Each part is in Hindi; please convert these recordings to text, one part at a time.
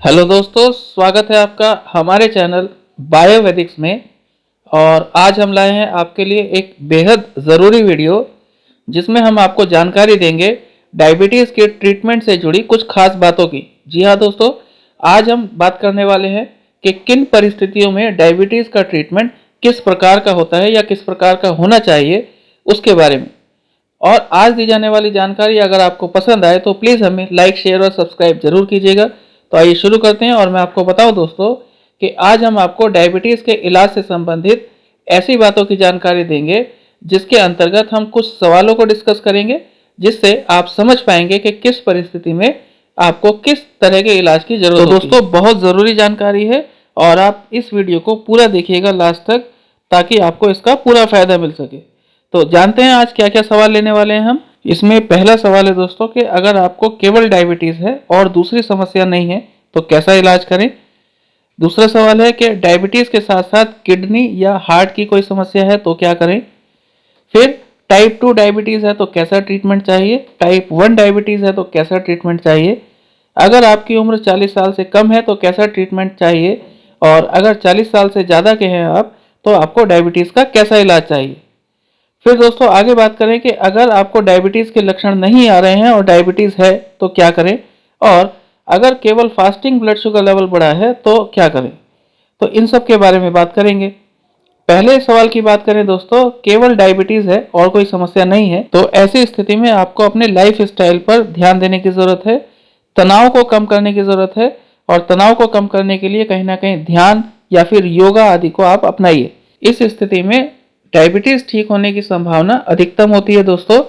हेलो दोस्तों, स्वागत है आपका हमारे चैनल बायोवेदिक्स में। और आज हम लाए हैं आपके लिए एक बेहद ज़रूरी वीडियो जिसमें हम आपको जानकारी देंगे डायबिटीज़ के ट्रीटमेंट से जुड़ी कुछ खास बातों की। जी हाँ दोस्तों, आज हम बात करने वाले हैं कि किन परिस्थितियों में डायबिटीज़ का ट्रीटमेंट किस प्रकार का होता है या किस प्रकार का होना चाहिए उसके बारे में। और आज दी जाने वाली जानकारी अगर आपको पसंद आए तो प्लीज़ हमें लाइक, शेयर और सब्सक्राइब जरूर कीजिएगा। तो आइए शुरू करते हैं। और मैं आपको बताऊं दोस्तों कि आज हम आपको डायबिटीज़ के इलाज से संबंधित ऐसी बातों की जानकारी देंगे जिसके अंतर्गत हम कुछ सवालों को डिस्कस करेंगे, जिससे आप समझ पाएंगे कि किस परिस्थिति में आपको किस तरह के इलाज की जरूरत है। तो दोस्तों, बहुत ज़रूरी जानकारी है और आप इस वीडियो को पूरा देखिएगा लास्ट तक, ताकि आपको इसका पूरा फायदा मिल सके। तो जानते हैं आज क्या क्या सवाल लेने वाले हैं हम। इसमें पहला सवाल है दोस्तों कि अगर आपको केवल डायबिटीज़ है और दूसरी समस्या नहीं है तो कैसा इलाज करें। दूसरा सवाल है कि डायबिटीज़ के साथ साथ किडनी या हार्ट की कोई समस्या है तो क्या करें। फिर टाइप 2 डायबिटीज़ है तो कैसा ट्रीटमेंट चाहिए। टाइप 1 डायबिटीज़ है तो कैसा ट्रीटमेंट चाहिए। अगर आपकी उम्र 40 साल से कम है तो कैसा ट्रीटमेंट चाहिए। और अगर 40 साल से ज़्यादा के हैं आप तो आपको डायबिटीज़ का कैसा इलाज चाहिए। फिर दोस्तों आगे बात करें कि अगर आपको डायबिटीज़ के लक्षण नहीं आ रहे हैं और डायबिटीज़ है तो क्या करें। और अगर केवल फास्टिंग ब्लड शुगर लेवल बढ़ा है तो क्या करें। तो इन सब के बारे में बात करेंगे। पहले सवाल की बात करें दोस्तों, केवल डायबिटीज़ है और कोई समस्या नहीं है तो ऐसी स्थिति में आपको अपने लाइफ स्टाइल पर ध्यान देने की ज़रूरत है। तनाव को कम करने की ज़रूरत है और तनाव को कम करने के लिए कहीं ना कहीं ध्यान या फिर योगा आदि को आप अपनाइए। इस स्थिति में डायबिटीज़ ठीक होने की संभावना अधिकतम होती है दोस्तों।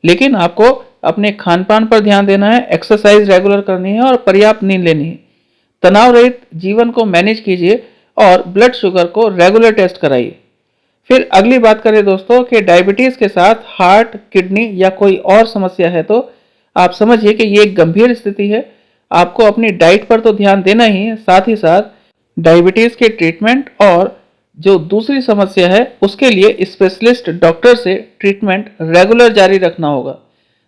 लेकिन आपको अपने खान पान पर ध्यान देना है, एक्सरसाइज रेगुलर करनी है और पर्याप्त नींद लेनी है। तनाव रहित जीवन को मैनेज कीजिए और ब्लड शुगर को रेगुलर टेस्ट कराइए। फिर अगली बात करें दोस्तों कि डायबिटीज़ के साथ हार्ट, किडनी या कोई और समस्या है तो आप समझिए कि ये एक गंभीर स्थिति है। आपको अपनी डाइट पर तो ध्यान देना ही है, साथ ही साथ डायबिटीज़ के ट्रीटमेंट और जो दूसरी समस्या है उसके लिए स्पेशलिस्ट डॉक्टर से ट्रीटमेंट रेगुलर जारी रखना होगा।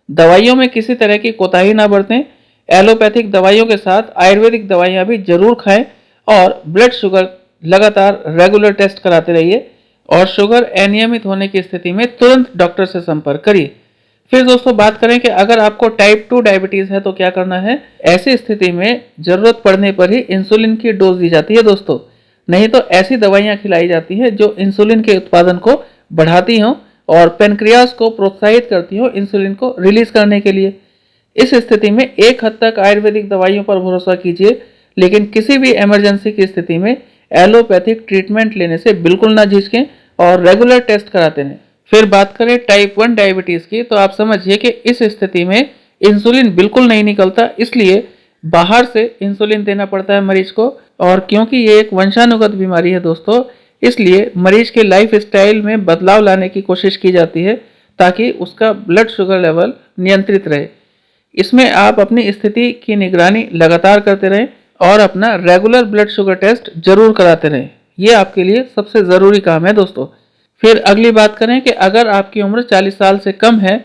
दवाइयों में किसी तरह की कोताही ना बरतें। एलोपैथिक दवाइयों के साथ आयुर्वेदिक दवाइयाँ भी जरूर खाएं और ब्लड शुगर लगातार रेगुलर टेस्ट कराते रहिए। और शुगर अनियमित होने की स्थिति में तुरंत डॉक्टर से संपर्क करिए। फिर दोस्तों बात करें कि अगर आपको टाइप 2 डायबिटीज़ है तो क्या करना है। ऐसी स्थिति में ज़रूरत पड़ने पर ही इंसुलिन की डोज दी जाती है दोस्तों, नहीं तो ऐसी दवाइयाँ खिलाई जाती हैं जो इंसुलिन के उत्पादन को बढ़ाती हों और पेनक्रियास को प्रोत्साहित करती हों इंसुलिन को रिलीज करने के लिए। इस स्थिति में एक हद तक आयुर्वेदिक दवाइयों पर भरोसा कीजिए, लेकिन किसी भी इमरजेंसी की स्थिति में एलोपैथिक ट्रीटमेंट लेने से बिल्कुल ना झिझकें और रेगुलर टेस्ट कराते रहें। फिर बात करें टाइप 1 डायबिटीज़ की, तो आप समझिए कि इस स्थिति में इंसुलिन बिल्कुल नहीं निकलता, इसलिए बाहर से इंसुलिन देना पड़ता है मरीज को। और क्योंकि ये एक वंशानुगत बीमारी है दोस्तों, इसलिए मरीज के लाइफ स्टाइल में बदलाव लाने की कोशिश की जाती है ताकि उसका ब्लड शुगर लेवल नियंत्रित रहे। इसमें आप अपनी स्थिति की निगरानी लगातार करते रहें और अपना रेगुलर ब्लड शुगर टेस्ट जरूर कराते रहें। ये आपके लिए सबसे ज़रूरी काम है दोस्तों। फिर अगली बात करें कि अगर आपकी उम्र 40 साल से कम है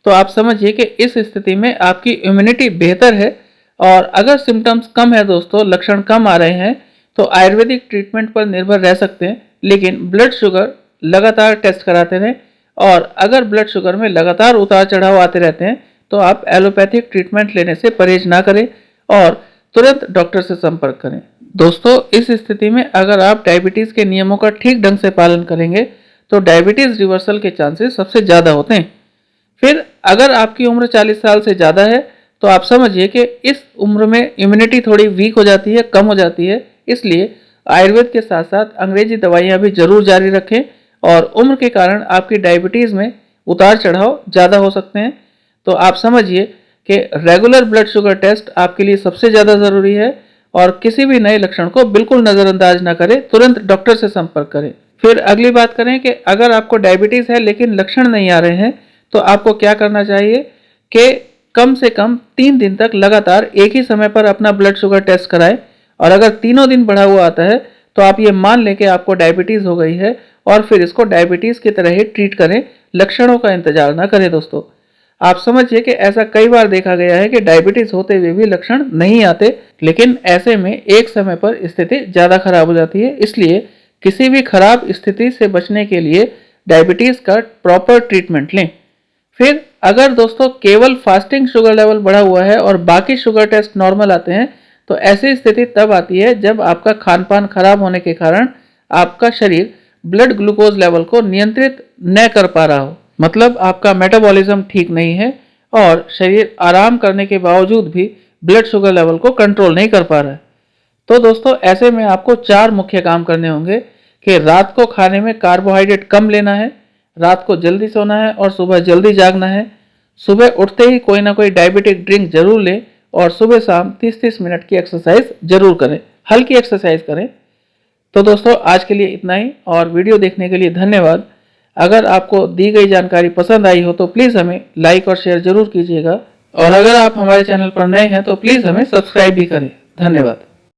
तो आप समझिए कि इस स्थिति में आपकी इम्यूनिटी बेहतर है। और अगर सिम्टम्स कम है दोस्तों, लक्षण कम आ रहे हैं तो आयुर्वेदिक ट्रीटमेंट पर निर्भर रह सकते हैं, लेकिन ब्लड शुगर लगातार टेस्ट कराते रहें। और अगर ब्लड शुगर में लगातार उतार चढ़ाव आते रहते हैं तो आप एलोपैथिक ट्रीटमेंट लेने से परहेज ना करें और तुरंत डॉक्टर से संपर्क करें। दोस्तों इस स्थिति में अगर आप डायबिटीज़ के नियमों का ठीक ढंग से पालन करेंगे तो डायबिटीज़ रिवर्सल के चांसेस सबसे ज़्यादा होते हैं। फिर अगर आपकी उम्र 40 साल से ज़्यादा है तो आप समझिए कि इस उम्र में इम्यूनिटी थोड़ी वीक हो जाती है, कम हो जाती है, इसलिए आयुर्वेद के साथ साथ अंग्रेजी दवाइयाँ भी जरूर जारी रखें। और उम्र के कारण आपकी डायबिटीज़ में उतार चढ़ाव ज़्यादा हो सकते हैं, तो आप समझिए कि रेगुलर ब्लड शुगर टेस्ट आपके लिए सबसे ज़्यादा ज़रूरी है। और किसी भी नए लक्षण को बिल्कुल नज़रअंदाज ना करें, तुरंत डॉक्टर से संपर्क करें। फिर अगली बात करें कि अगर आपको डायबिटीज़ है लेकिन लक्षण नहीं आ रहे हैं तो आपको क्या करना चाहिए कि कम से कम 3 दिन तक लगातार एक ही समय पर अपना ब्लड शुगर टेस्ट कराएं। और अगर तीनों दिन बढ़ा हुआ आता है तो आप ये मान लें कि आपको डायबिटीज़ हो गई है और फिर इसको डायबिटीज़ की तरह ही ट्रीट करें, लक्षणों का इंतजार ना करें दोस्तों। आप समझिए कि ऐसा कई बार देखा गया है कि डायबिटीज होते हुए भी लक्षण नहीं आते, लेकिन ऐसे में एक समय पर स्थिति ज़्यादा खराब हो जाती है। इसलिए किसी भी खराब स्थिति से बचने के लिए डायबिटीज़ का प्रॉपर ट्रीटमेंट लें। फिर अगर दोस्तों केवल फास्टिंग शुगर लेवल बढ़ा हुआ है और बाकी शुगर टेस्ट नॉर्मल आते हैं, तो ऐसी स्थिति तब आती है जब आपका खान पान खराब होने के कारण आपका शरीर ब्लड ग्लूकोज लेवल को नियंत्रित न कर पा रहा हो, मतलब आपका मेटाबॉलिज्म ठीक नहीं है और शरीर आराम करने के बावजूद भी ब्लड शुगर लेवल को कंट्रोल नहीं कर पा रहा है। तो दोस्तों ऐसे में आपको 4 मुख्य काम करने होंगे कि रात को खाने में कार्बोहाइड्रेट कम लेना है, रात को जल्दी सोना है और सुबह जल्दी जागना है, सुबह उठते ही कोई ना कोई डायबिटिक ड्रिंक जरूर लें और सुबह शाम 30-30 मिनट की एक्सरसाइज जरूर करें, हल्की एक्सरसाइज करें। तो दोस्तों आज के लिए इतना ही और वीडियो देखने के लिए धन्यवाद। अगर आपको दी गई जानकारी पसंद आई हो तो प्लीज़ हमें लाइक और शेयर जरूर कीजिएगा और अगर आप हमारे चैनल पर नए हैं तो प्लीज़ हमें सब्सक्राइब भी करें। धन्यवाद।